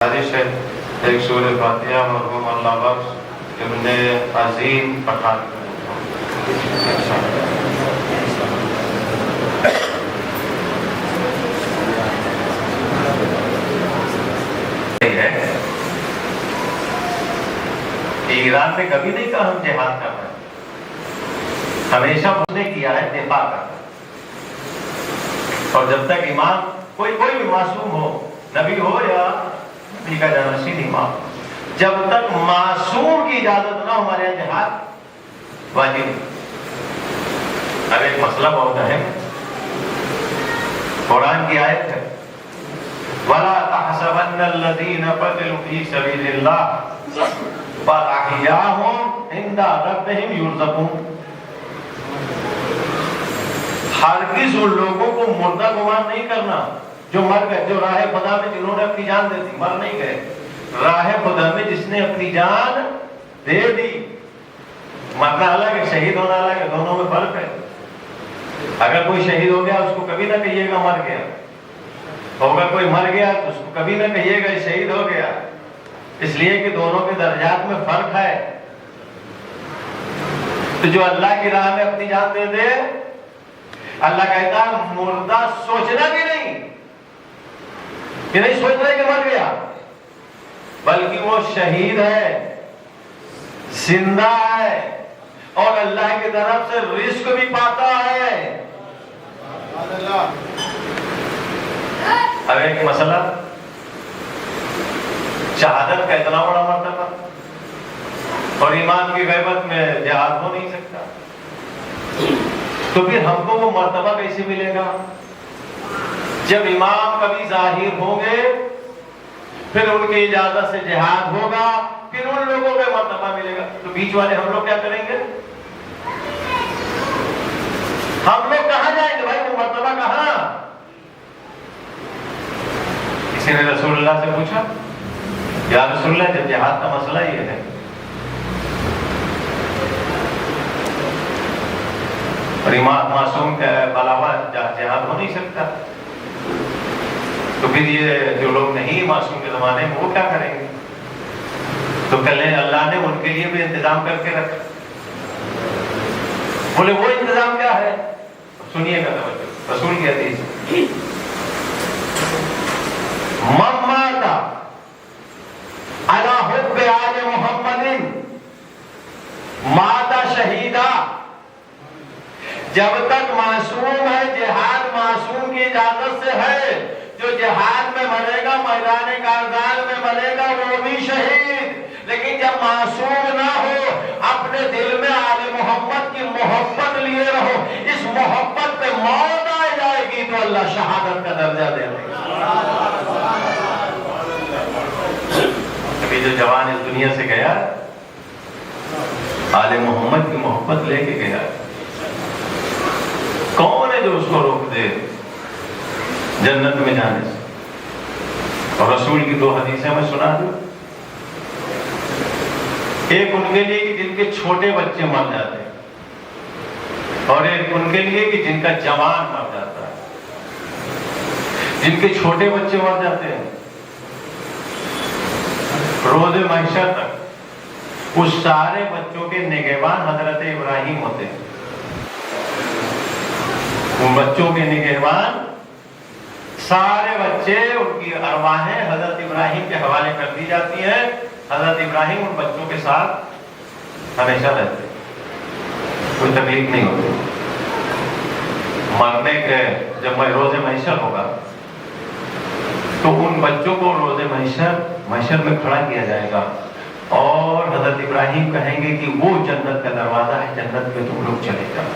بارش ہے ایک سورہ فاتحہ مرحوم اللہ بخش ابن عظیم پٹھان ایران میں کبھی نہیں کہا ہم جہاد کر رہے ہیں، ہمیشہ اس نے کیا ہے دفاع کرنا. اور جب تک امام کوئی بھی معصوم ہو، نبی ہو یا نبی کا جانشین امام، جب تک معصوم کی اجازت نہ ہو ہمارے یہاں جہاد واجب نہیں. اب ایک مسئلہ بہت اہم ہے، قرآن کی آیت ہے وَلَا تَحْسَبَنَّ الَّذِينَ قَتَلُوا فِي سَبِيلِ اللَّهِ بَلْ أَحْيَاءٌ عِندَ رَبِّهِمْ يُرْزَقُونَ. ہرگز ان لوگوں کو مردہ گمان نہیں کرنا جو مر گئے، جو راہ خدا میں جنہوں نے اپنی جان دے دی، مر نہیں گئے. راہ خدا میں جس نے اپنی جان دے دی، مرنا الگ ہے، شہید ہونا الگ ہے، دونوں میں فرق ہے. اگر کوئی شہید ہو گیا اس کو کبھی نہ کہیے گا مر گیا، ہوگا کوئی مر گیا تو اس کو کبھی نہ کہیے گا شہید ہو گیا، اس لیے کہ دونوں کے درجات میں فرق ہے. تو جو اللہ کی راہ میں اپنی جان دے دے، اللہ کہتا ہے مردہ سوچنا بھی نہیں، کہ نہیں سوچنا کہ مر گیا، بلکہ وہ شہید ہے، زندہ ہے، اور اللہ کی طرف سے رزق بھی پاتا ہے. اب ایک مسئلہ، شہادت کا اتنا بڑا مرتبہ اور ایمان کی غیبت میں جہاد ہو نہیں سکتا، تو پھر ہم کو وہ مرتبہ کیسے ملے گا؟ جب امام کبھی ظاہر ہوں گے، پھر ان کی اجازت سے جہاد ہوگا، پھر ان لوگوں کو مرتبہ ملے گا. تو بیچ والے ہم لوگ کیا کریں گے؟ ہم لوگ کہاں جائیں گے بھائی؟ وہ مرتبہ کہاں؟ کسی نے رسول اللہ سے پوچھا، یا رسول اللہ جب جہاد کا مسئلہ یہ ہے، اور امام معصوم کے علاوہ جہاد ہو نہیں سکتا، تو پھر یہ جو لوگ نہیں معصوم کے زمانے میں وہ کیا کریں گے؟ تو کہنے اللہ نے ان کے لیے بھی انتظام کر کے رکھا. بولے وہ انتظام کیا ہے؟ سنیے گا توجہ، رسول کی حدیث، من مات علی حب آل محمد مات شہیدا. جب تک معصوم ہے، جہاد معصوم کی اجازت سے ہے، جو جہاد میں مرے گا، میدان کارزار میں مرے گا، وہ بھی شہید. لیکن جب معصوم نہ ہو، اپنے دل میں آل محمد کی محبت لیے رہو، اس محبت پہ موت آ جائے گی تو اللہ شہادت کا درجہ دے گا. ابھی جو جوان اس دنیا سے گیا، آل محمد کی محبت لے کے گیا، کون ہے جو اس کو روک دے جنت میں جانے سے؟ اور رسول کی دو حدیثیں میں سنا دوں. ایک ان کے لیے کہ جن کے چھوٹے بچے مر جاتے ہیں، اور ایک ان کے لیے کہ جن کا جوان مر جاتا ہے. جن کے چھوٹے بچے مر جاتے ہیں، روز محشر تک اس سارے بچوں کے نگہبان حضرت ابراہیم ہوتے ہیں. ان بچوں کے نگہبان، سارے بچے، ان کی ارواحیں حضرت ابراہیم کے حوالے کر دی جاتی ہیں. حضرت ابراہیم ان بچوں کے ساتھ ہمیشہ رہتے، کوئی تکلیف نہیں ہوتی. مرنے کے جب روز محشر ہوگا تو ان بچوں کو روز محشر میں کھڑا کیا جائے گا، اور حضرت ابراہیم کہیں گے کہ وہ جنت کا دروازہ ہے، جنت میں تم لوگ چلے جاؤ.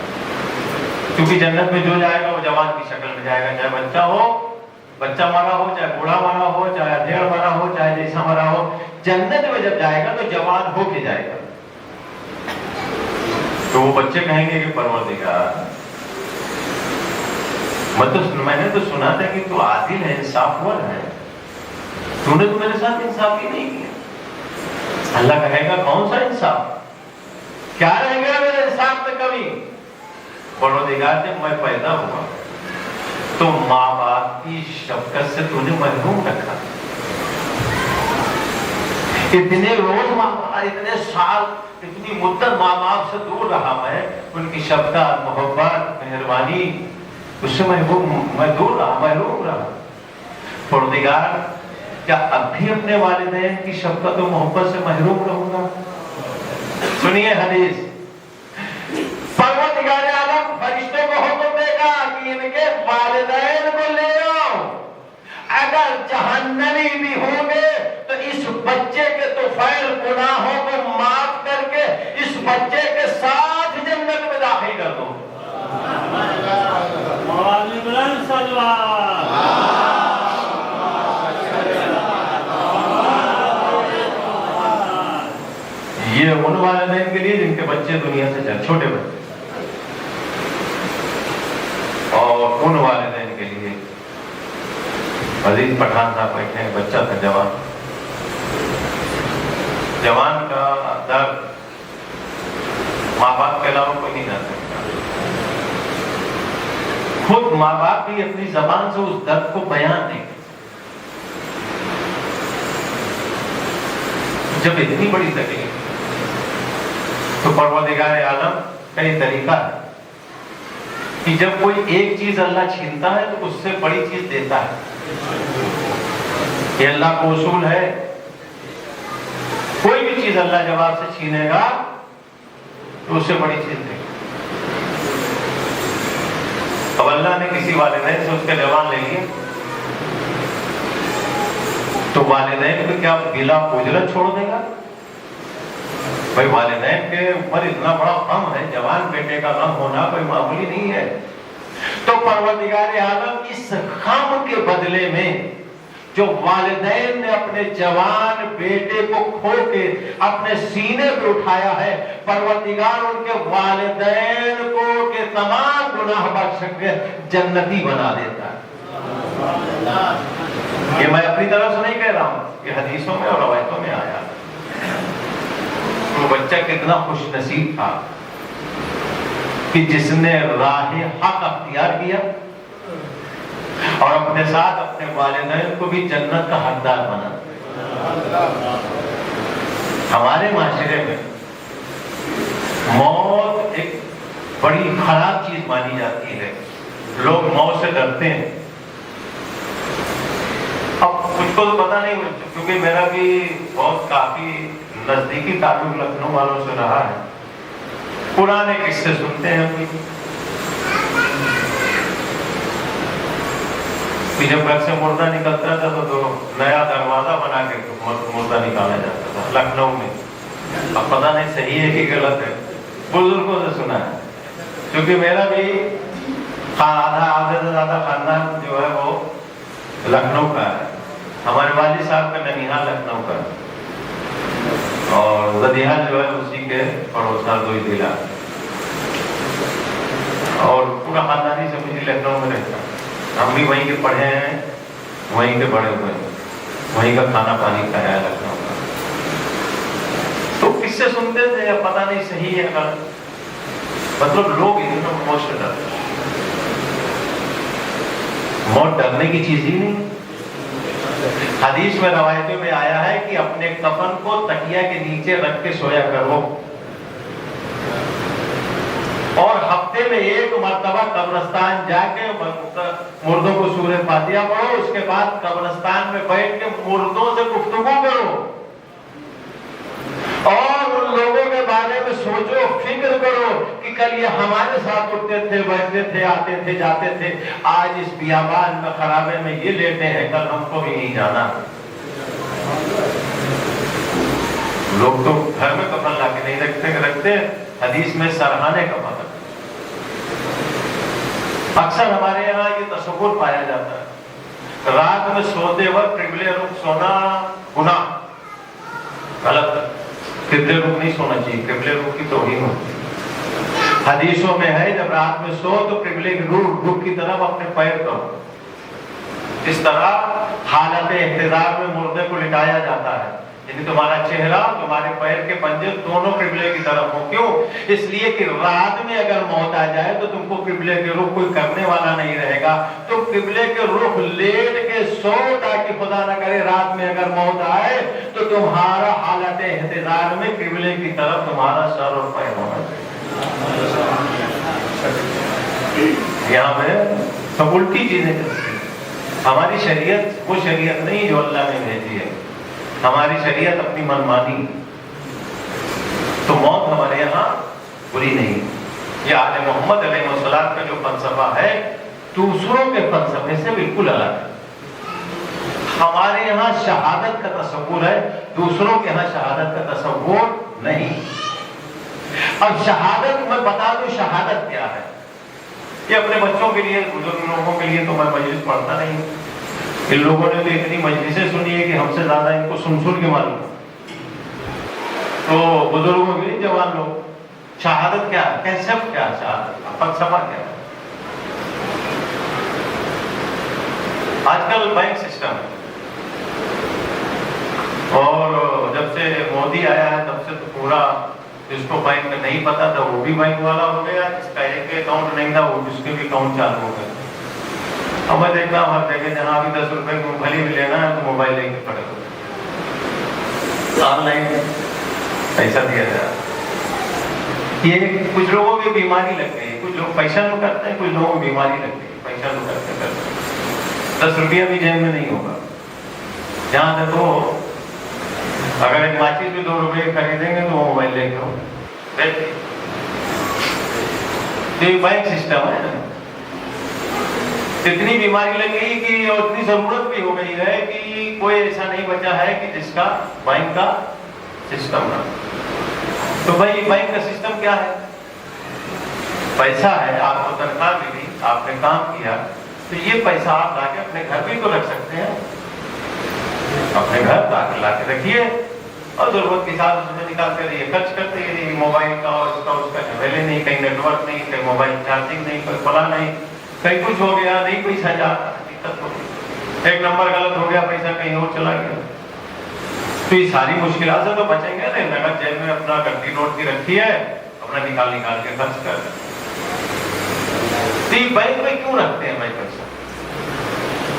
کیونکہ جنت میں جو جائے گا وہ جوان کی شکل میں جائے گا، چاہے بچہ ہو، بچہ مرا ہو، چاہے بوڑھا مرا ہو، چاہے ادھیڑ مرا ہو، چاہے جیسا مرا ہو، جنت میں جب جائے گا تو جوان ہو کے جائے گا. تو وہ بچے کہیں گے کہ پروردگار، میں نے تو سنا تھا کہ تو عادل ہے، انصاف ور ہے، تو نے تو میرے ساتھ انصاف ہی نہیں کیا. اللہ کہے گا کون سا انصاف؟ کیا رہے گا میرے انصاف میں کمی؟ پروردگار جب میں پیدا ہوا تو ماں باپ کی شفقت سے تو نے محروم رکھا، اتنے روز اتنے سال اتنی مدت ماں باپ سے دور رہا میں، ان کی شفقت، محبت، مہربانی، اس سے میں دور رہا، محروم رہا۔ پروردگار، کیا اب بھی اپنے والدین کی شفقت و محبت سے محروم رہوں گا؟ سنیے حدیث، پروردگار عالم فرشتوں کو حکم دے گا کہ ان کے والدین کو لے آؤ، اگر جہنمی بھی ہوں گے تو اس بچے کے طفیل گناہوں کو معاف کر کے اس بچے کے ساتھ جنت میں داخل کر دو۔ یہ ان والدین کے لیے جن کے بچے دنیا سے چل، چھوٹے بچے، اور ان والدین کے لیے، عزیز پٹھان صاحب بیٹھے ہیں، بچہ تھا، جوان کا درد ماں باپ کے علاوہ کوئی نہیں جان سکتا۔ خود ماں باپ بھی اپنی زبان سے اس درد کو بیان نہیں کرتے۔ جب اتنی بڑی تکلیف تو پروردگار عالم کا یہ طریقہ ہے کہ جب کوئی ایک چیز اللہ چھینتا ہے تو اس سے بڑی چیز دیتا ہے۔ یہ اللہ کو اصول ہے، کوئی بھی چیز اللہ جب آپ سے چھینے گا تو اس سے بڑی چیز دے گا۔ اب اللہ نے کسی والدین سے اس کے جوان لے لیے تو والدین کو کیا بلا اجرت چھوڑ دے گا؟ بھائی والدین کے اوپر اتنا بڑا غم ہے، جوان بیٹے کا غم ہونا کوئی معمولی نہیں ہے۔ تو پروردگار عالم اس غم کے بدلے میں جو والدین نے اپنے جوان بیٹے کو کھو کے اپنے سینے پہ اٹھایا ہے، پروردگار ان کے والدین کو کے تمام گناہ بخش کے جنتی بنا دیتا ہے۔ یہ میں اپنی طرف سے نہیں کہہ رہا ہوں، یہ حدیثوں میں اور روایتوں میں آیا۔ وہ بچہ کتنا خوش نصیب تھا کہ جس نے راہ حق اختیار کیا اور اپنے ساتھ اپنے والدین کو بھی جنت کا حقدار بنا۔ ہمارے معاشرے میں موت ایک بڑی خراب چیز مانی جاتی ہے، لوگ موت سے ڈرتے ہیں۔ اب کچھ کو تو پتا نہیں، کیونکہ میرا بھی بہت کافی نزدیکی تعلق لکھنؤ والوں سے رہا ہے، پرانے قصے سنتے ہیں کہ جب گھر سے مردہ نکلتا تھا تو نیا دروازہ بنا کے مردہ نکالا جاتا تھا لکھنؤ میں۔ اب پتہ نہیں صحیح ہے کہ غلط ہے، بزرگوں سے سنا ہے، کیونکہ میرا بھی آدھے سے زیادہ خاندان جو ہے وہ لکھنؤ کا ہے۔ ہمارے والد صاحب کا ننیہال لکھنؤ کا ہے اور زدیہال جو ہے اسی کے پڑوسا دوئی ضلع، اور پورا خاندانی سے مجھے لکھنؤ میں رہتا ہے۔ ہم بھی وہیں کے پڑھے ہیں، وہیں کے بڑے ہوئے ہیں، وہیں کا کھانا پانی کھایا ہے لکھنؤ کا۔ تو کس سے سنتے تھے، پتہ نہیں صحیح ہے غلط، مطلب لوگ اتنا موت سے ڈرتے ہیں۔ موت ڈرنے کی چیز ہی نہیں۔ حدیث میں روایتوں میں آیا ہے کہ اپنے کفن کو تکیہ کے نیچے رکھ کے سویا کرو، اور ہفتے میں ایک مرتبہ قبرستان جا کے مردوں کو سورہ فاتحہ پڑھو، اس کے بعد قبرستان میں بیٹھ کے مردوں سے گفتگو کرو اور ان لوگوں کے بارے میں سوچو، فکر کرو کہ کل یہ ہمارے ساتھ اٹھتے تھے، بیٹھتے تھے، آتے تھے، جاتے تھے، آج اس بیابان میں خرابے میں یہ لیٹے ہیں، کل ہم کو بھی نہیں جانا۔ لوگ تو گھر میں کفن لا کے نہیں رکھتے، حدیث میں سرحانے کفن۔ اکثر ہمارے یہاں یہ تصور پایا جاتا ہے، رات میں سوتے وقت قبلے رخ سونا گناہ، غلط ہے، قبلے رخ نہیں سونا چاہیے، قبلے رخ کی توہین ہوتی ہے۔ حدیثوں میں ہے جب رات میں سو تو قبلے کی رخ کی طرف اپنے پیر کرو۔ اس طرح حالت احتضار میں مردے کو لٹایا جاتا ہے، یعنی تمہارا چہرہ تمہارے پیر کے پنجے دونوں قبلے کی طرف ہو۔ کیوں؟ اس لیے کہ رات میں اگر موت آ جائے تو تم کو قبلے کے رخ کوئی کرنے والا نہیں رہے گا، تو قبلے کے رخ لیٹ کے سو، تاکہ خدا نہ کرے رات میں اگر موت آئے تو تو تمہارا حالت احتضار میں قبلے کی طرف تمہارا سر اور پیر ہونا چاہیے۔ یہاں میں سب الٹی چیزیں کرتی ہیں۔ ہماری شریعت وہ شریعت نہیں جو اللہ نے بھیجی ہے، ہماری شریعت اپنی منمانی، تو موت ہمارے یہاں بری نہیں۔ یہ آل محمد علیہ السلام کا جو فلسفہ ہے دوسروں کے فلسفے سے بالکل الگ ہے۔ ہمارے یہاں شہادت کا تصور ہے، دوسروں کے یہاں شہادت کا تصور نہیں۔ اب شہادت میں بتا دوں شہادت کیا ہے، یہ اپنے بچوں کے لیے، بزرگ لوگوں کے لیے تو میں مجلس پڑھتا نہیں، ان لوگوں نے تو اتنی مجلسیں سنی ہے کہ ہم سے زیادہ ان کو سن کے معلوم۔ تو بزرگوں کے لیے جوان لوگ، شہادت کیا ہے، کنسیپٹ کیا ہے، شہادت فلسفہ کیا ہے؟ آج کل بینک سسٹم ہے، اور جب سے مودی آیا ہے تب سے تو پورا، جس کو بینک میں نہیں پتا تھا وہ بھی بینک والا ہو گیا، جس کا ایک اکاؤنٹ نہیں تھا وہ اس کے بھی اکاؤنٹ چالو ہو گیا۔ اب میں دیکھتا ہوں ہر جگہ جہاں بھی 10 روپے کی مونگ پھلی بھی لینا ہے تو موبائل لے کے کھڑے ہو، آن لائن پیسہ دیا جائے۔ یہ کچھ لوگوں کی بیماری لگ گئی، کچھ لوگ پیسہ لو کرتے ہیں، کچھ لوگوں کو بیماری لگ گئی، پیسہ لو کرتے کرتے 10 روپیہ بھی جیب میں نہیں ہوگا۔ جہاں تک وہ اگر ایک ماچس بھی 2 روپے خریدیں گے تو وہ موبائل لے کے ہو بیٹھے۔ تو یہ بینک سسٹم ہے، اتنی بیماری لگ گئی کہ اور اتنی ضرورت بھی ہو گئی ہے کہ کوئی ایسا نہیں بچا ہے کہ جس کا بینک کا سسٹم نہ۔ تو بھائی بینک کا سسٹم کیا ہے؟ پیسہ ہے، آپ کو تنخواہ ملی، آپ نے کام کیا، تو یہ پیسہ آپ لا کے اپنے گھر بھی تو رکھ سکتے ہیں، اپنے گھر لا کے رکھیے اور ضرورت کے ساتھ اس میں نکال کر یہ خرچ کرتے ہیں۔ موبائل کا اور اس کا جھمیلے نہیں، کہیں نیٹ ورک نہیں، کہیں موبائل چارجنگ نہیں، کوئی فلاں نہیں، کہیں کچھ ہو گیا نہیں پیسہ جاتا، دقت ہو گئی، ایک نمبر غلط ہو گیا، پیسہ کہیں اور چلا گیا۔ تو یہ ساری مشکلات سے تو بچیں گے نہیں، نقد جیب میں اپنا گھنٹی نوٹ کی رکھی ہے، اپنا نکال کے خرچ کر۔ تو بینک میں کیوں رکھتے ہیں بھائی پیسہ؟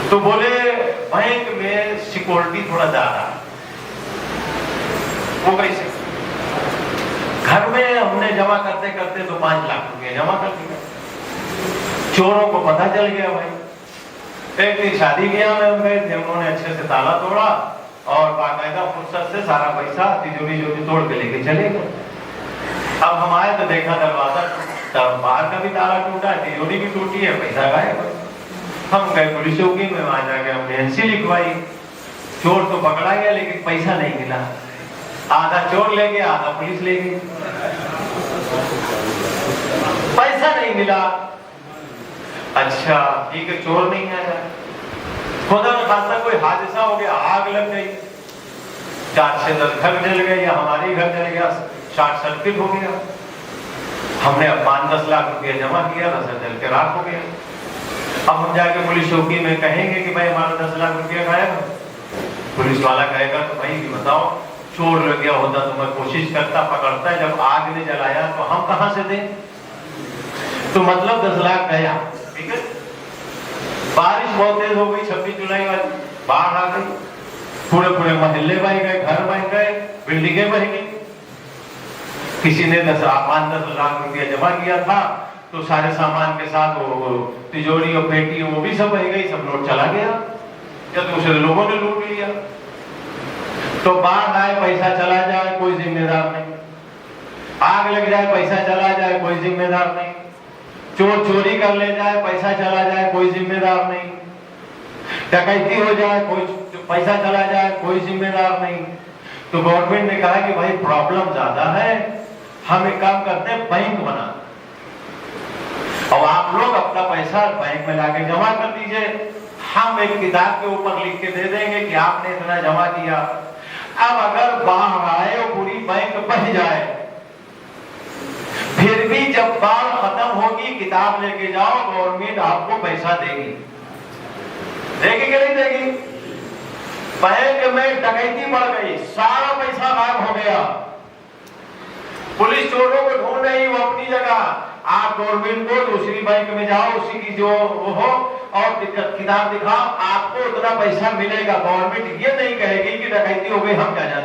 تو بولے بینک میں سیکورٹی تھوڑا زیادہ ہے۔ وہ کیسے؟ گھر میں ہم نے جمع کرتے کرتے تو 5 لاکھ روپے جمع کر دیا، چوروں کو پتہ چل گیا بھائی۔ ایک دن شادی بیاہ میں ہم گئے تھے، انہوں نے اچھے سے تالا توڑا اور باقاعدہ فرصت سے سارا پیسہ تجوری جو توڑ کے لے کے چلے گئے۔ اب ہم آئے تو دیکھا دروازہ باہر کا بھی تالا ٹوٹا ہے، تجوری بھی ٹوٹی ہے، پیسہ غائب ہے۔ ہم گئے پولیس چوکی میں، وہاں جا کے ہم نے NC لکھوائی، چور تو پکڑا گیا لیکن پیسہ نہیں ملا، آدھا چور لے گیا آدھا پولیس لے گئی، پیسہ نہیں ملا۔ اچھا ٹھیک ہے، چور نہیں آیا، خدا نہ خاصا کوئی حادثہ ہو گیا، آگ لگ گئی، 4 سے 10 گھر جل گئے یا ہمارے گھر جل گیا، شارٹ سرکٹ ہو گیا، ہم نے اب 5-10 لاکھ روپیہ جمع کیا، رسا جل کے راکھ ہو گیا۔ اب ہم جا کے پولیس چوکی میں کہیں گے کہ بھائی ہمارا 10 لاکھ روپیہ غائب ہے، پولیس والا کہے گا تو بھائی بتاؤ چور لگ گیا ہوتا تو میں کوشش کرتا، پکڑتا، جب آگ نے جلایا تو ہم کہاں سے دیں؟ تو مطلب 10 لاکھ گیا، ٹھیک ہے۔ بارش بہت تیز ہو گئی، 26 جولائی والی باڑھ آ گئی، پورے محلے بہ گئے، گھر بہ گئے، بلڈنگیں بہ گئی۔ کسی نے 5-10 لاکھ روپیہ جمع کیا تھا تو سارے سامان کے ساتھ وہ تجوری اور پیٹی وہ بھی سب بہ گئی، سب لوٹ چلا گیا یا دوسرے لوگوں نے لوٹ لیا۔ تو باڑھ آئے پیسہ چلا جائے کوئی ذمہ دار نہیں، آگ لگ جائے پیسہ چلا جائے کوئی ذمہ دار نہیں، چور چوری کر لے جائے پیسہ چلا جائے کوئی ذمہ دار نہیں، ڈکیتی ہو جائے کوئی پیسہ چلا جائے کوئی ذمہ دار نہیں۔ تو گورنمنٹ نے کہا کہ بھائی پرابلم زیادہ ہے، ہم ایک کام کرتے ہیں بینک بنا، اور آپ لوگ اپنا پیسہ بینک میں لا کے جمع کر دیجئے، ہم ایک کتاب کے اوپر لکھ کے دے دیں گے کہ آپ نے اتنا جمع کیا۔ اب اگر باڑھ آئے اور پوری بینک بہ جائے، پھر بھی جب باڑھ ختم ہوگی کتاب لے کے جاؤ، گورنمنٹ آپ کو پیسہ دے گی، دے گی کہ نہیں دے گی؟ بینک میں ڈکیتی بڑھ گئی، سارا پیسہ غائب ہو گیا، پولیس چوروں کو ڈھونڈ رہی، وہ اپنی جگہ، آپ گورنمنٹ کو دوسری بینک میں جاؤ، اسی کی جو وہ ہو اور کتاب دکھاؤ، آپ کو اتنا پیسہ ملے گا۔ گورنمنٹ یہ نہیں کہے گی کہ ڈکیتی ہو گئی ہم کیا جانتے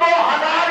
2000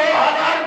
2000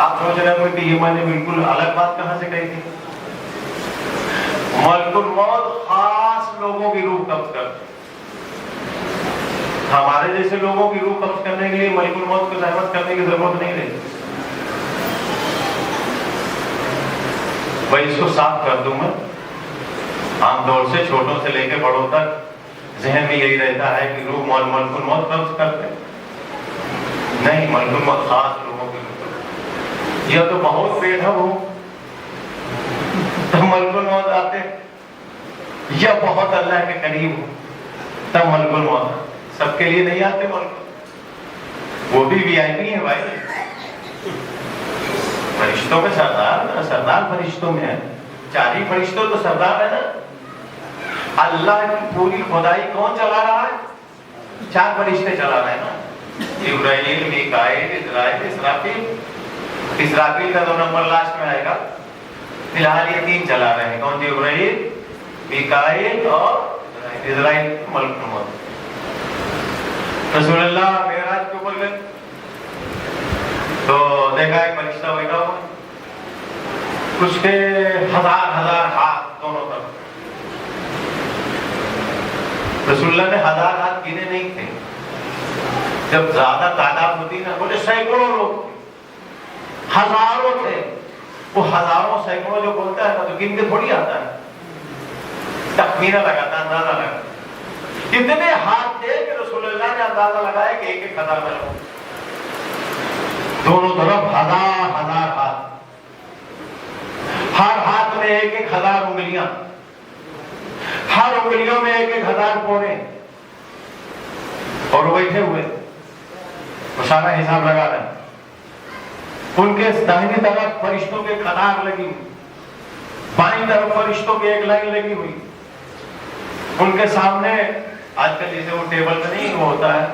آپ سوچ رہے ہوں کہ یہ میں نے بالکل الگ بات کہاں سے کہی تھی؟ ملک الموت خاص لوگوں کی روح قبض کرتی، ہمارے جیسے لوگوں کی روح قبض کرنے کے لیے ملک الموت کو زحمت کرنے کی ضرورت نہیں رہی۔ بھائی اس کو صاف کر دوں میں، عام طور سے چھوٹوں سے لے کے بڑوں تک ذہن میں یہی رہتا ہے کہ روح ملک الموت قبض کرتے، نہیں، ملک الموت خاص لوگوں کی روح، یا تو بہت بیڈھب ہو تب ملک الموت آتے، یا بہت اللہ کے قریب ہو تب ملک الموت۔ سب کے لیے نہیں آتے ملک، وہ بھی وی آئی پی ہے بھائی، فرشتوں میں سردار، سردار فرشتوں میں ہے، چار ہی فرشتوں تو سردار ہے نا۔ اللہ کی پوری خدائی کون چلا رہا ہے؟ چار فرشتے چلا رہے ہیں نا، جبرائیل، میکائیل، اسرافیل۔ اسرافیل کا 2 نمبر لاسٹ میں آئے گا، فی الحال یہ 3 چلا رہے ہیں، کون؟ جبرائیل، میکائیل اور اسرائیل۔ ملک الموت رسول اللہ معراج کے اوپر گئے تو دیکھا ایک فرشتہ بیٹھا ہوا، اس کے ہزار ہاتھ دونوں طرف۔ رسول اللہ نے 1000 ہاتھ گنے نہیں تھے، جب زیادہ تعداد ہوتی نا، بولے سینکڑوں لوگ، ہزاروں تھے، وہ ہزاروں سینکڑوں جو بولتا ہے نا تو گن کے تھوڑی آتا ہے، تخمینہ لگاتا، اندازہ لگاتا۔ کتنے ہاتھ تھے کہ رسول اللہ نے اندازہ لگایا کہ 1000 میں لگوں، دونوں طرف 1000 ہاتھ، ہر ہاتھ میں 1000 انگلیاں، ہر انگلیوں میں 1000 پورے، اور وہ بیٹھے ہوئے وہ سارا حساب لگا رہے ہیں۔ ان کے داہنی طرف فرشتوں کے قطار لگی ہوئی، بائیں طرف فرشتوں کی ایک لائن لگی ہوئی، ان کے سامنے آج کل جیسے وہ ٹیبل پہ نہیں وہ ہوتا ہے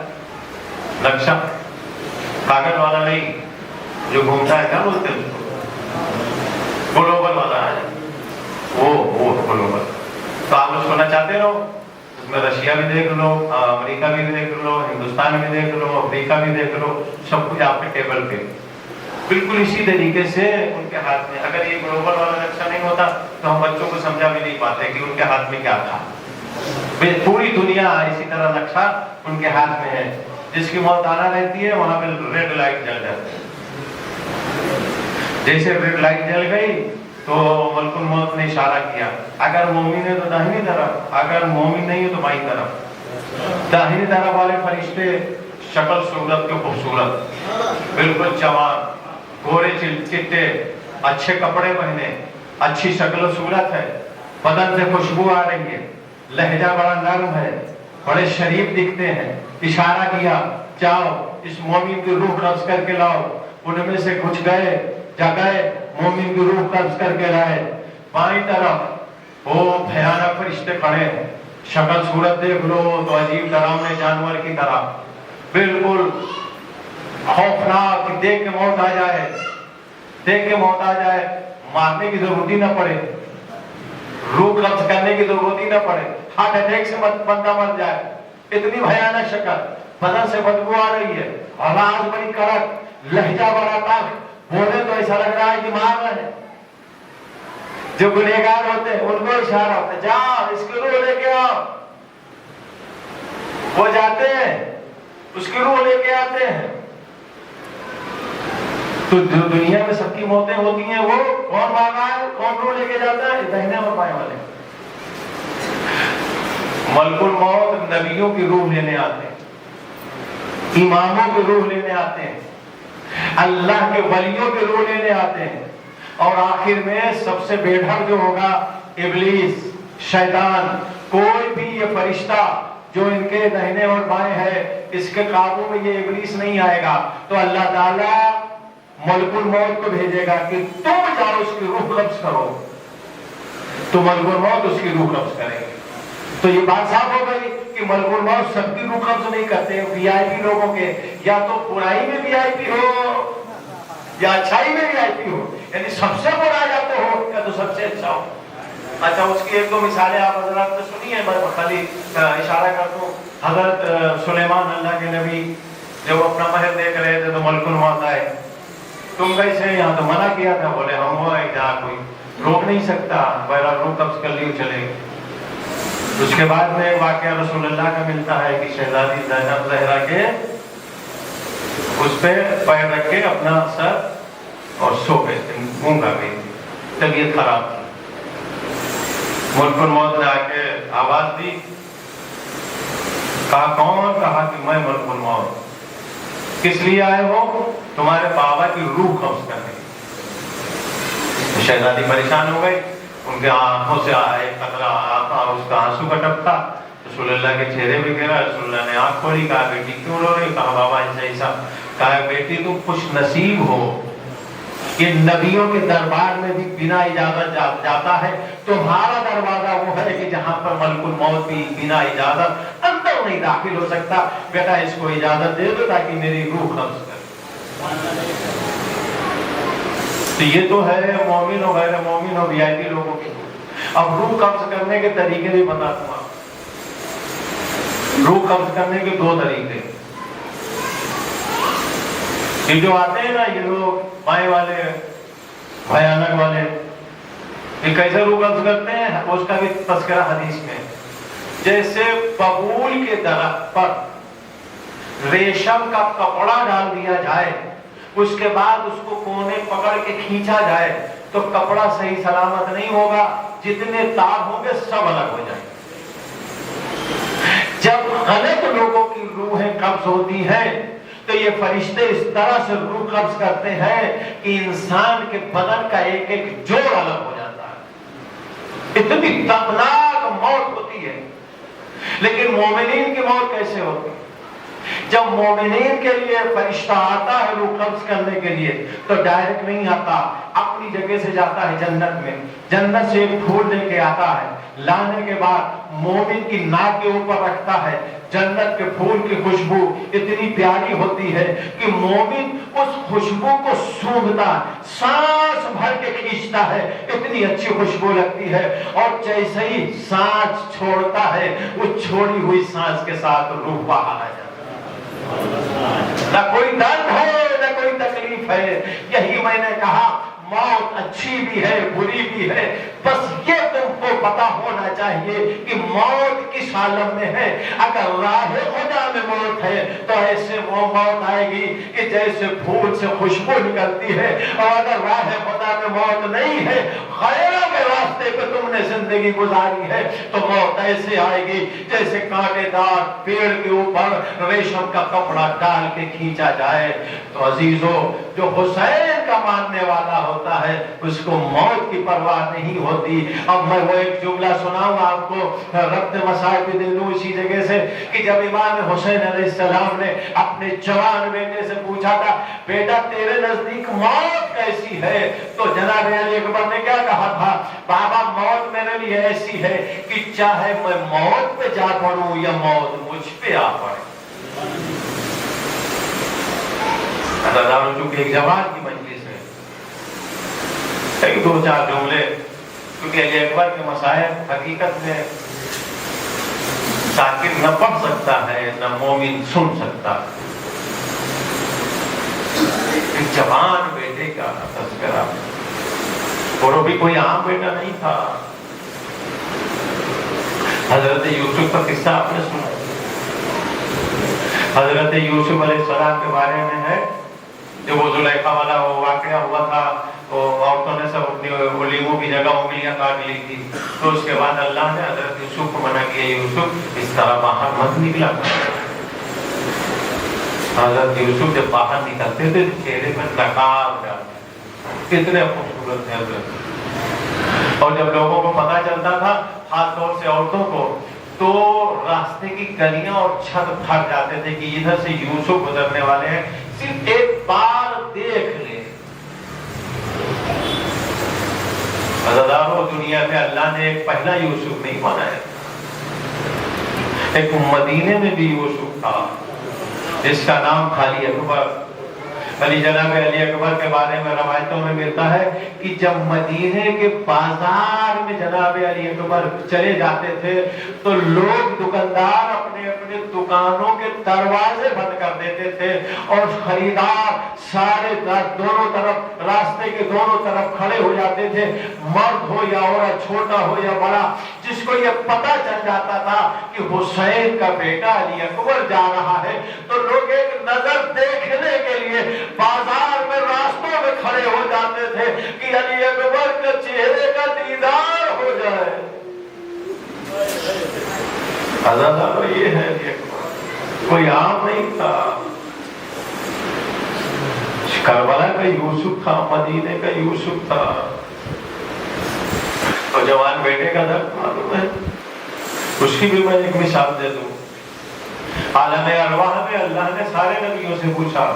نقشہ، کاغذ والا نہیں جو گھومتا ہے، کیا بولتے ہیں اس کو؟ گلوبل والا ہے، وہ گلوبل۔ تو آپ اس کو نہ چاہتے رہو، اس میں رشیا بھی دیکھ لو، امریکہ بھی دیکھ لو، ہندوستان بھی دیکھ لو، افریقہ بھی دیکھ لو، سب کچھ آپ کے ٹیبل پہ۔ بالکل اسی طریقے سے ان کے ہاتھ میں، اگر یہ گلوبل والا نقشہ نہیں ہوتا تو ہم بچوں کو سمجھا بھی نہیں پاتے کہ ان کے ہاتھ میں کیا تھا۔ پوری دنیا اسی طرح نقشہ ان کے ہاتھ میں ہے، جس کی موت آنا رہتی ہے وہاں پہ ریڈ لائٹ جل جاتی ہے۔ جیسے ریڈ لائٹ جل گئی تو ملک الموت نے اشارہ کیا، اگر مومن ہے تو داہنی طرف، اگر مومن نہیں ہے تو بائیں طرف۔ داہنی طرف والے فرشتے شکل صورت کے خوبصورت، بالکل جوان، گورے چٹے، اچھے کپڑے پہنے، اچھی شکل و صورت ہے، بدن سے خوشبو آ رہی ہے، لہجہ بڑا نرم ہے، بڑے شریف دکھتے ہیں۔ اشارہ کیا، جاؤ اس مومن کی روح قبض کر کے لاؤ۔ ان میں سے کچھ گئے، جگائے، مومن کی روح قبض کر کے لائے۔ بائیں طرف وہ بھیانک فرشتے کھڑے ہیں، شکل صورت دیکھ لو تو عجیب ڈراؤنے جانور کی طرح، بالکل خوفناک، دیکھ کے موت آ جائے، دیکھ کے موت آ جائے، مارنے کی ضرورت ہی نہ پڑے، روح قبض کرنے کی ضرورت ہی نہ پڑے، ہارٹ اٹیک سے بندہ مر جائے، اتنی بھیانک شکل، بدن سے بدبو آ رہی ہے، آواز بڑی کڑک، لہجہ بڑا تلخ، بولے تو ایسا لگ رہا ہے کہ مار رہے ہیں۔ جو گنہگار ہوتے ہیں ان کو اشارہ ہوتا ہے، جا اس کی روح لے کے آؤ۔ وہ جاتے ہیں، اس کی روح لے کے آتے ہیں۔ تو جو دنیا میں سب کی موتیں ہوتی ہیں وہ کون مار رہا ہے، کون روح لے کے جاتا ہے؟ داہنے اور بائیں والے۔ ملک الموت نبیوں کی روح لینے آتے ہیں، اماموں کی روح لینے آتے ہیں، اللہ کے ولیوں کی روح لینے آتے ہیں، اور آخر میں سب سے بےڈھب جو ہوگا ابلیس، شیطان۔ کوئی بھی یہ فرشتہ جو ان کے داہنے اور بائیں ہے، اس کے قابو میں یہ ابلیس نہیں آئے گا، تو اللہ تعالیٰ ملک الموت کو بھیجے گا کہ تم جاؤ اس کی روح قبض کرو، تو ملک الموت اس کی روح قبض کرے گی۔ تو یہ بات صاف ہو گئی کہ ملک الموت سب کی روح قبض نہیں کرتے، وی آئی پی لوگوں کے، یا تو برائی میں وی آئی پی ہو یا اچھائی میں وی آئی پی ہو، یعنی سب سے برا یا تو ہو یا تو سب سے اچھا ہو۔ اچھا اس کی 1-2 مثالیں آپ حضرات نے سنی ہیں، میں خالی اشارہ کرتا ہوں۔ حضرت سلیمان اللہ کے نبی جب اپنا محل دیکھ رہے تھے تو ملک الموت آئے، تم کیسے یہاں تو منع کیا تھا، بولے ہم ہو جہاں کوئی روک نہیں سکتا، بہرحال روح قبض کر لیو چلے. اس کے بعد میں واقعہ رسول اللہ کا ملتا ہے کہ شہزادی زینب زہرا کے اس پہ پیر رکھ کے اپنا سر اور سو گئے تھے، گونگا گئی تھی، طبیعت خراب تھی. ملک الموت نے آ کے آواز دی، کہا کون؟ کہا کہ میں ملک الموت. کس لیے آئے ہو؟ تمہارے بابا کی روح قبض کرنے. شہزادی پریشان ہو گئی، ان کے آنکھوں سے آئے قطرہ آتا، اس کا آنسو کا ٹپکا رسول اللہ کے چہرے پہ گرا. رسول اللہ نے آنکھ کھولی، کہا بیٹی کیوں رو رہی؟ کہا بابا ایسا. کہا بیٹی تم خوش نصیب ہو، یہ نبیوں کے دربار میں بھی بنا اجازت جاتا ہے. تمہارا دروازہ وہ ہے کہ جہاں پر ملک الموت بھی بنا اجازت اندر نہیں داخل ہو سکتا. بیٹا اس کو اجازت دے دو تاکہ میری روح قبض کرے. تو یہ تو ہے مومن و غیر مومن و وی آئی پی لوگوں کی. اب روح قبض کرنے کے طریقے بھی بتاتا ہوں. روح قبض کرنے کے دو طریقے. یہ جو آتے ہیں نا یہ لوگ بائیں والے بھیانک والے، یہ کیسے روح قبض کرتے ہیں اس کا بھی تذکرہ حدیث میں. جیسے ببول کے درخت پر ریشم کا کپڑا ڈال دیا جائے، اس کے بعد اس کو کونے پکڑ کے کھینچا جائے تو کپڑا صحیح سلامت نہیں ہوگا، جتنے تار ہوں گے سب الگ ہو جائیں. جب غلط لوگوں کی روحیں قبض ہوتی ہیں تو یہ فرشتے اس طرح سے روح قبض کرتے ہیں کہ انسان کے بدن کا ایک ایک جوڑ الگ ہو جاتا ہے. اتنی دردناک موت ہوتی ہے. لیکن مومنین کی موت کیسے ہوتی ہے؟ جب مومنین کے لیے فرشتہ آتا ہے روح قبض کرنے کے لیے تو ڈائریکٹ نہیں آتا، اپنی جگہ سے جاتا ہے جنت میں. جنت سے ایک پھول لے کے آتا ہے، لانے کے بعد مومن کی ناک کے اوپر رکھتا ہے. جنت کے پھول کی خوشبو اتنی پیاری ہوتی ہے کہ مومن اس خوشبو کو سونگھتا ہے، سانس بھر کے کھینچتا ہے، اتنی اچھی خوشبو لگتی ہے. اور جیسے ہی سانس چھوڑتا ہے وہ چھوڑی ہوئی سانس کے ساتھ روح باہر آ جاتا ہے. نہ کوئی درد ہے نہ کوئی تکلیف ہے. یہی میں نے کہا موت اچھی بھی ہے بری بھی ہے، بس یہ تم کو پتا ہونا چاہیے کہ موت کس عالم میں ہے. اگر راہ خدا میں موت ہے تو ایسے وہ موت آئے گی کہ جیسے پھول سے خوشبو نکلتی ہے. اور اگر راہ خدا میں موت نہیں ہے، غیروں کے راستے پہ تم نے زندگی گزاری ہے تو موت ایسے آئے گی جیسے کانٹے دار پیڑ کے اوپر ریشم کا کپڑا ڈال کے کھینچا جائے. تو عزیزو، جو حسین کا ماننے والا ہوتا ہے اس کو موت کی پرواہ نہیں ہوتی. اب میں وہ ایک جملہ سناؤں آپ کو، ربط مسائل بھی دے دوں اسی جگہ سے، کہ جب امام حسین علیہ السلام نے اپنے جوان بیٹے سے پوچھا تھا بیٹا تیرے نزدیک موت کیسی ہے، تو جناب علی اکبر نے کیا کہا تھا؟ بابا موت میرے لیے ایسی ہے کہ چاہے میں موت پہ جا پڑوں یا موت مجھ پہ آ پڑے. چونکہ ایک جوان کی مجلس ہے، ایک دو چار جملے، کیونکہ علی اکبر کے مسائل حقیقت میں ساکن نہ پڑھ سکتا ہے نہ مومن سن سکتا. ایک جوان بیٹے کا تذکرہ، اور وہ بھی کوئی عام بیٹا نہیں تھا. حضرت یوسف کا قصہ آپ نے سنا. حضرت یوسف علیہ السلام کے بارے میں ہے، جب وہ زلیخا والا وہ واقعہ ہوا تھا تو عورتوں نے سب اپنی لیموں کی جگہ انگلیاں کاٹ لی تھی. تو اس کے بعد اللہ نے حضرت یوسف کو منع کیا، یوسف اس طرح باہر مت نکلا. حضرت یوسف جب باہر نکلتے تھے چہرے پر نقاب ڈالتے، کتنے خوبصورت تھے حضرت. اور جب لوگوں کو پتہ چلتا تھا، خاص طور سے عورتوں کو، تو راستے کی گلیاں اور چھت پھٹ جاتے تھے کہ ادھر سے یوسف گزرنے والے ہیں، صرف ایک بار دیکھ لیں. عزیزانو، دنیا میں اللہ نے ایک پہلا یوسف نہیں بنایا، ایک مدینے میں بھی یوسف تھا جس کا نام تھا علی اکبر. علی جناب علی اکبر کے بارے میں روایتوں میں ملتا ہے کہ جب مدینے کے بازار میں جناب علی اکبر چلے جاتے تھے تو لوگ دکاندار اپنے اپنے دکانوں کے دروازے بند کر دیتے تھے اور خریدار سارے دونوں طرف راستے کے دونوں طرف کھڑے ہو جاتے تھے، مرد ہو یا عورت، چھوٹا ہو یا بڑا، جس کو یہ پتہ چل جاتا تھا کہ حسین کا بیٹا علی اکبر جا رہا ہے تو لوگ ایک نظر دیکھنے کے لیے بازار میں راستوں میں کھڑے ہو جاتے تھے کہ علی اکبر کے چہرے کا دیدار ہو جائے۔ حضرت یہ ہے علی اکبر، کوئی عام نہیں تھا، کربلا کا یوسف تھا، مدینے کا یوسف تھا۔ اور جوان بیٹے کا درد معلوم ہے، اس کی بھی میں ایک مثال دے دوں۔ عالم ارواح میں اللہ نے سارے نبیوں سے پوچھا،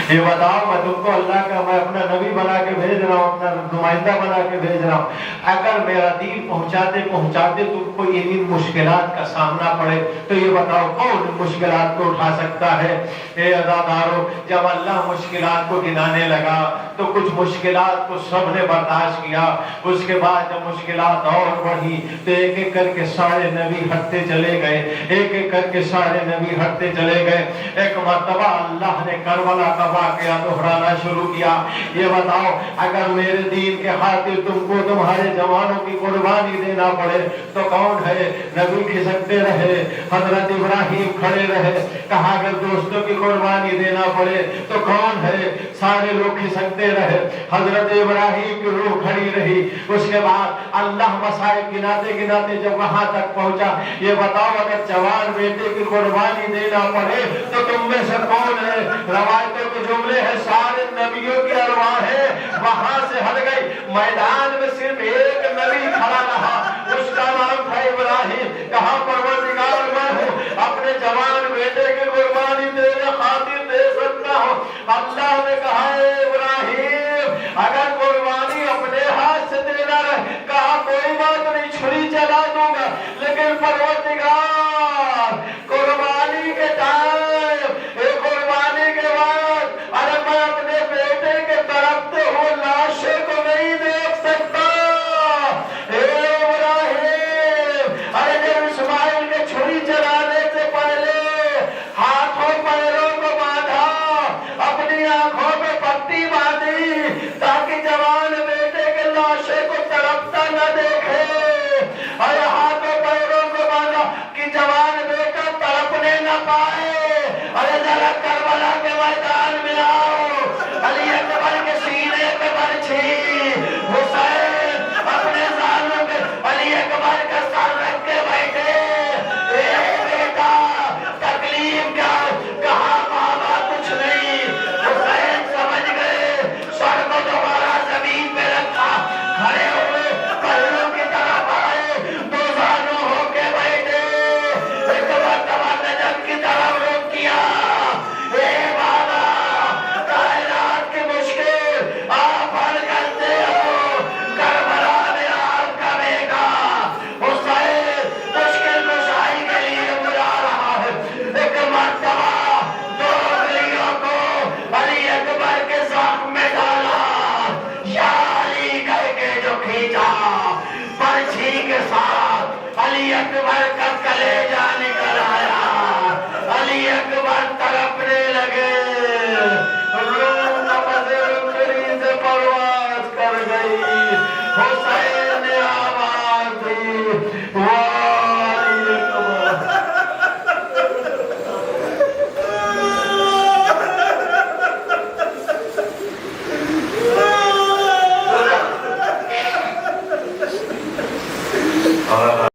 یہ بتاؤ میں تم کو اللہ کا میں اپنا نبی بنا کے بھیج رہا ہوں، اپنا نمائندہ بنا کے بھیج رہا ہوں، اگر میرا دین پہنچاتے پہنچاتے تم کو یہ مشکلات کا سامنا پڑے تو یہ بتاؤ کون مشکلات کو اٹھا سکتا ہے؟ اے عزادارو، جب اللہ مشکلات کو گنانے لگا تو کچھ مشکلات کو سب نے برداشت کیا، اس کے بعد جب مشکلات اور بڑھی تو ایک ایک کر کے سارے نبی ہٹتے چلے گئے، ایک ایک کر کے سارے نبی ہٹتے چلے گئے۔ ایک مرتبہ اللہ نے کربلا کا واقعہ دہرانا شروع کیا، یہ بتاؤ اگر میرے دین کے خاطر تم کو تمہارے جوانوں کی قربانی دینا پڑے تو کون ہے؟ نبی کھسکتے رہے، حضرت ابراہیم کھڑے رہے، کہا اگر دوستوں کی قربانی دینا پڑے تو کون ہے؟ سارے لوگ کھسکتے رہے، حضرت ابراہیم کی روح کھڑی رہی۔ اس کے بعد اللہ مصائب گناتے گناتے جب وہاں تک پہنچا، یہ بتاؤ اگر جوان بیٹے کی قربانی دینا پڑے تو تم میں سے کون ہے؟ روایتوں کے جملے ہیں سارے نبیوں کی ارواحیں وہاں سے ہٹ گئی، میدان میں صرف ایک نبی کھڑا رہا، اس کا نام تھا ابراہیم۔ کہا پروردگار میں ہوں اپنے جوان بیٹے کی قربانی تیرے خاطر دے سکتا ہوں۔ اللہ نے کہا اے ابراہیم اگر قربانی اپنے ہاتھ سے دینا ہے، کہا کوئی بات نہیں، چھری چلا دوں گا، لیکن پروردگار قربانی کے ٹائم قربانی کے بعد ارے میں اپنے بیٹے کے تڑپتے ہوئے لاشے کو نہیں دیکھ سکتا۔ اے ابراہیم، ارے جب اسماعیل کے چھری چلانے سے پہلے ہاتھوں پیروں کو باندھا، اپنی آنکھوں پہ پٹی باندھی تاکہ جوان بیٹے کے لاشے کو تڑپتا نہ دیکھے، ارے ہاتھوں پیروں کو باندھا کہ جوان بیٹا تڑپنے نہ پائے۔ ارے ذرا کربلا کے میدان میں آؤ، علی اکبر کے سینے پہ برچھی، حسین اپنے سالوں کے علی اکبر کا سر رکھ کے بیٹھے، اے بیٹا تکلیف کیا؟ کہا بابا کچھ نہیں۔ حسین سمجھ گئے، سر کو دوبارہ زمین پہ رکھا، کھڑے ہوئے پہلوں کی طرف آئے، دو زانوں ہو کے بیٹھے، ایک مرتبہ نجم کی طرف رخ کیا، اے بابا کائنات کی مشکل آپ حل کرتے ہو، کربلا میں آپ کا بیٹا حسین مشکل کشائی کے لیے بلا رہا ہے۔ ایک مرتبہ دو انگلیوں کو علی اکبر کے زخم میں ڈالا، یا علی کہہ کے جو کھینچا، برچھی کے ساتھ علی اکبر کا کلیجہ نکل آیا، علی اکبر تڑپنے لگے، روح نفس رنگری سے پرواز کر گئی، حسین نے آواز دی، واہ علی اکبر۔